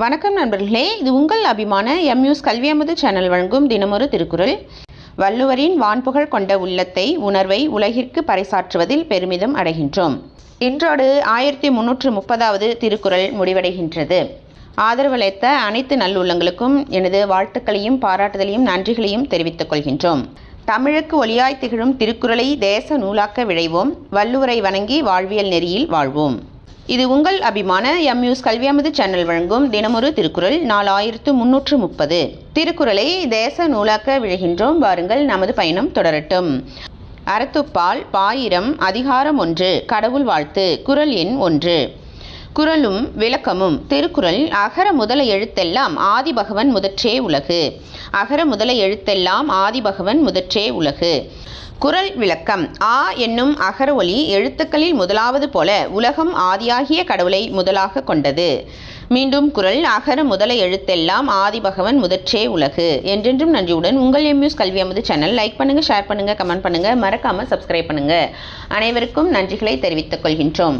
வணக்கம் நண்பர்களே, இது உங்கள் அபிமான எம்யூஸ் கல்வியமுது சேனல் வழங்கும் தினமொரு திருக்குறள். வள்ளுவரின் வான்புகழ் கொண்ட உள்ளத்தை உணர்வை உலகிற்கு பறைசாற்றுவதில் பெருமிதம் அடைகின்றோம். இன்றோடு 1330வது திருக்குறள் முடிவடைகின்றது. ஆதரவளித்த அனைத்து நல்லுள்ளங்களுக்கும் எனது வாழ்த்துக்களையும் பாராட்டுதலையும் நன்றிகளையும் தெரிவித்துக் கொள்கின்றோம். தமிழுக்கு ஒளியாய் திகழும் திருக்குறளை தேச நூலாக்க விழைவோம். வள்ளுவரை வணங்கி வாழ்வியல் நெறியில் வாழ்வோம். இது உங்கள் அபிமான எம்யூஸ் கல்வியமுது சேனல் வழங்கும் தினமொரு திருக்குறள். 1330 திருக்குறளை தேச நூலாக்க விழைகின்றோம். வாருங்கள், நமது பயணம் தொடரட்டும். அறத்துப்பால் பாயிரம் அதிகாரம் 1 கடவுள் வாழ்த்து. குறள் எண் 1. குறளும் விளக்கமும். திருக்குறள் அகர முதல எழுத்தெல்லாம் ஆதிபகவன் முதற்றே உலகு. அகர முதல எழுத்தெல்லாம் ஆதிபகவன் முதற்றே உலகு. குறள் விளக்கம். ஆ என்னும் அகர ஒலி எழுத்துக்களில் முதலாவது போல உலகம் ஆதியாகிய கடவுளை முதலாக கொண்டது. மீண்டும் குறள் அகர முதல எழுத்தெல்லாம் ஆதிபகவன் முதற்றே உலகு. என்றென்றும் நன்றியுடன் உங்கள் எம்யூஸ் கல்வியமுது சேனல் லைக் பண்ணுங்கள், ஷேர் பண்ணுங்கள், கமெண்ட் பண்ணுங்கள், மறக்காமல் சப்ஸ்கிரைப் பண்ணுங்கள். அனைவருக்கும் நன்றிகளை தெரிவித்துக் கொள்கின்றோம்.